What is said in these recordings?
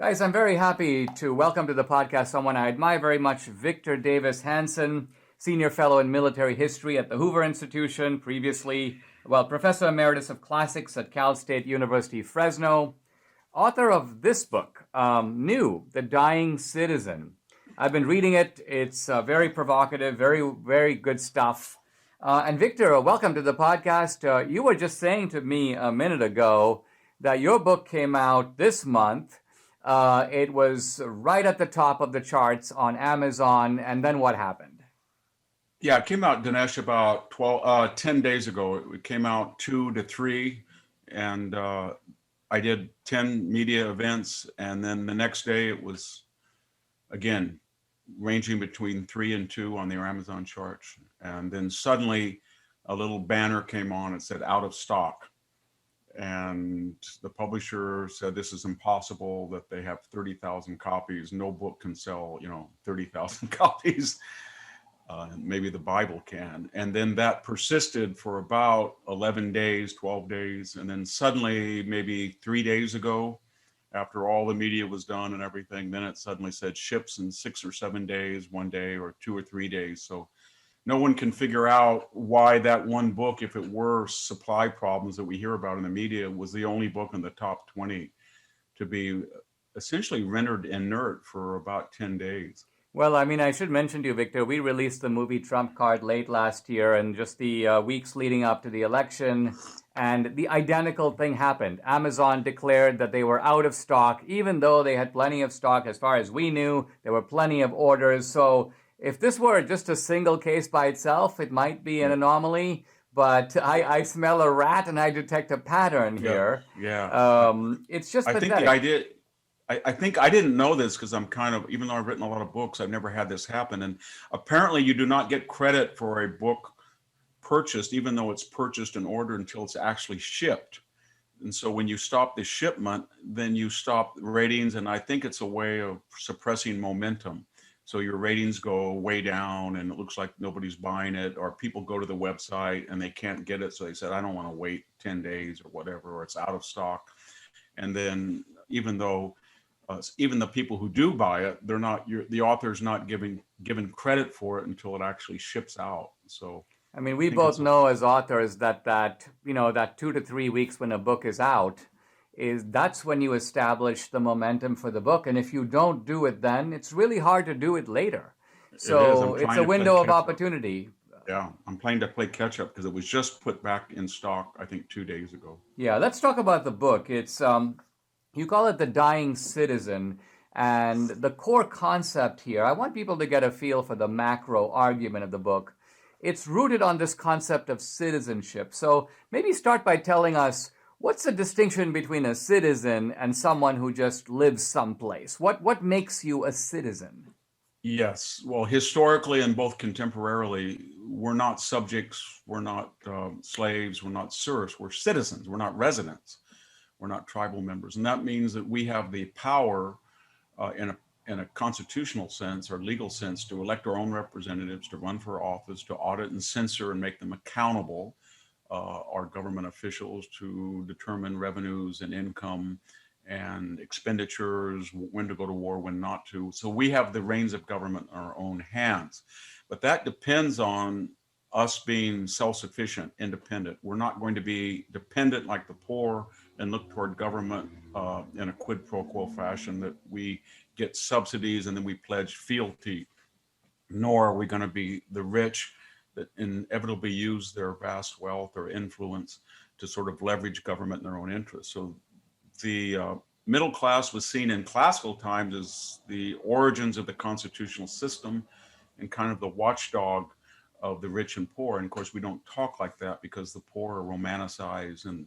Guys, I'm very happy to welcome to the podcast someone I admire very much, Victor Davis Hanson, Senior Fellow in Military History at the Hoover Institution, previously, Professor Emeritus of Classics at Cal State University, Fresno, author of this book, New, The Dying Citizen. I've been reading it. It's very provocative, very, very good stuff. And Victor, welcome to the podcast. You were just saying to me a minute ago that your book came out this month. It was right at the top of the charts on Amazon, and then what happened? Yeah, it came out, Dinesh, about 10 days ago. It came out 2 to 3, and I did 10 media events, and then the next day it was, again, ranging between 3 and 2 on their Amazon charts. And then suddenly a little banner came on, it said out of stock. And the publisher said this is impossible, that they have 30,000 copies. No book can sell, 30,000 copies. Maybe the Bible can. And then that persisted for about 11 days, 12 days. And then suddenly, maybe 3 days ago, after all the media was done and everything, then it suddenly said ships in 6 or 7 days, 1 day, or 2 or 3 days. So no one can figure out why that one book, if it were supply problems that we hear about in the media, was the only book in the top 20 to be essentially rendered inert for about 10 days. Well, I should mention to you, Victor, we released the movie Trump Card late last year, and just the weeks leading up to the election, and the identical thing happened. Amazon declared that they were out of stock, even though they had plenty of stock. As far as we knew, there were plenty of orders. So if this were just a single case by itself, it might be an anomaly, but I smell a rat and I detect a pattern here. Yeah. It's just pathetic. I think I didn't know this because I'm even though I've written a lot of books, I've never had this happen. And apparently you do not get credit for a book purchased, even though it's purchased and ordered, until it's actually shipped. And so when you stop the shipment, then you stop ratings. And I think it's a way of suppressing momentum. So your ratings go way down and it looks like nobody's buying it, or people go to the website and they can't get it. So they said, I don't want to wait 10 days or whatever, or it's out of stock. And then even the people who do buy it, the author's not given credit for it until it actually ships out. So we both know as authors that 2 to 3 weeks when a book is out, that's when you establish the momentum for the book. And if you don't do it then, it's really hard to do it later. So it's a window of opportunity. Yeah, I'm planning to play catch up because it was just put back in stock, I think 2 days ago. Yeah, let's talk about the book. It's you call it The Dying Citizen, and the core concept here, I want people to get a feel for the macro argument of the book. It's rooted on this concept of citizenship. So maybe start by telling us, what's the distinction between a citizen and someone who just lives someplace? What makes you a citizen? Yes. Well, historically and both contemporarily, we're not subjects, we're not slaves, we're not serfs, we're citizens, we're not residents, we're not tribal members. And that means that we have the power in a constitutional sense or legal sense to elect our own representatives, to run for office, to audit and censor and make them accountable. Our government officials to determine revenues and income and expenditures, when to go to war, when not to. So we have the reins of government in our own hands. But that depends on us being self-sufficient, independent. We're not going to be dependent like the poor and look toward government in a quid pro quo fashion, that we get subsidies and then we pledge fealty. Nor are we going to be the rich that inevitably use their vast wealth or influence to sort of leverage government in their own interests. So the middle class was seen in classical times as the origins of the constitutional system and kind of the watchdog of the rich and poor. And of course, we don't talk like that because the poor are romanticized and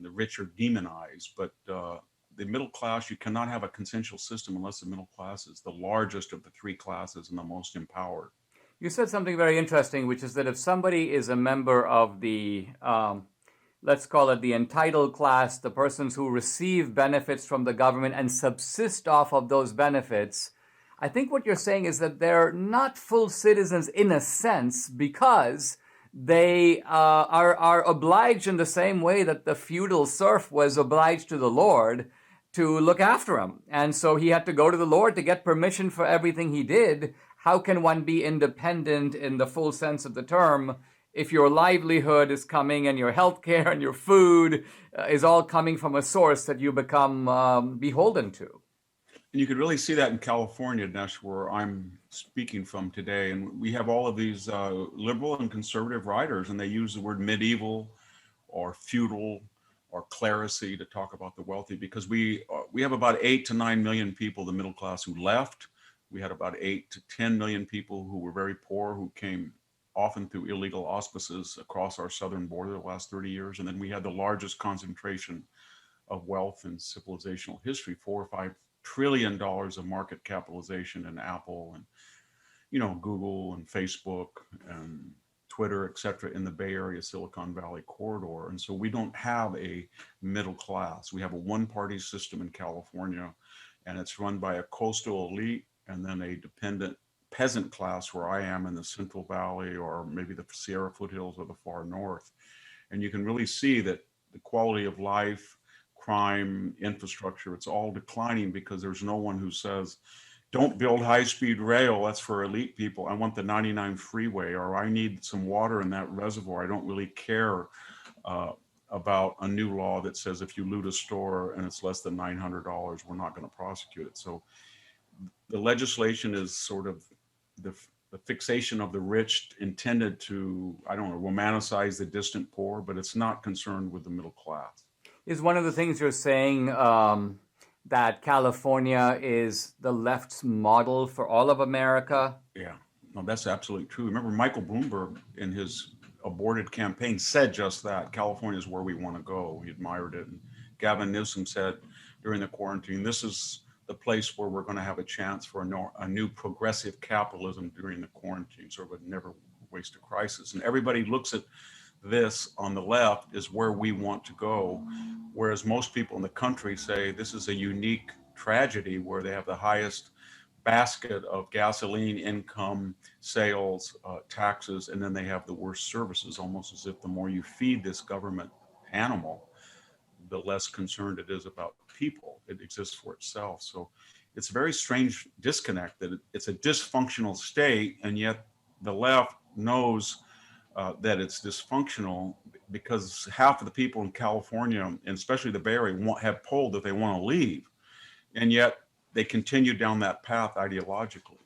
the rich are demonized. But the middle class, you cannot have a consensual system unless the middle class is the largest of the three classes and the most empowered. You said something very interesting, which is that if somebody is a member of the, let's call it the entitled class, the persons who receive benefits from the government and subsist off of those benefits, I think what you're saying is that they're not full citizens in a sense because they are obliged in the same way that the feudal serf was obliged to the lord to look after him. And so he had to go to the Lord to get permission for everything he did. How can one be independent in the full sense of the term if your livelihood is coming and your health care and your food is all coming from a source that you become beholden to? And you could really see that in California, Dinesh, where I'm speaking from today. And we have all of these liberal and conservative writers, and they use the word medieval or feudal or clerisy to talk about the wealthy, because we have about 8 to 9 million people, the middle class, who left. We had about 8 to 10 million people who were very poor, who came often through illegal auspices across our southern border the last 30 years. And then we had the largest concentration of wealth in civilizational history, $4 or $5 trillion of market capitalization in Apple and, Google and Facebook and Twitter, et cetera, in the Bay Area, Silicon Valley corridor. And so we don't have a middle class. We have a one-party system in California, and it's run by a coastal elite and then a dependent peasant class where I am in the Central Valley or maybe the Sierra foothills or the far north. And you can really see that the quality of life, crime, infrastructure, it's all declining because there's no one who says, don't build high-speed rail, that's for elite people. I want the 99 freeway, or I need some water in that reservoir. I don't really care about a new law that says if you loot a store and it's less than $900, we're not going to prosecute it. So the legislation is sort of the fixation of the rich intended to, romanticize the distant poor, but it's not concerned with the middle class. Is one of the things you're saying that California is the left's model for all of America? Yeah, no, that's absolutely true. Remember, Michael Bloomberg in his aborted campaign said just that. California is where we want to go. He admired it. And Gavin Newsom said during the quarantine, this is the place where we're going to have a chance for a new progressive capitalism during the quarantine, sort of a never waste a crisis. And everybody looks at this on the left is where we want to go, whereas most people in the country say this is a unique tragedy where they have the highest basket of gasoline income, sales, taxes, and then they have the worst services, almost as if the more you feed this government animal, the less concerned it is about people. It exists for itself. So it's a very strange disconnect that it's a dysfunctional state, and yet the left knows that it's dysfunctional because half of the people in California, and especially the Bay Area, have polled that they want to leave. And yet they continue down that path ideologically.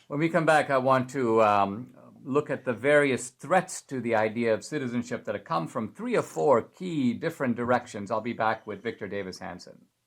When we come back, I want to look at the various threats to the idea of citizenship that have come from 3 or 4 key different directions. I'll be back with Victor Davis Hanson.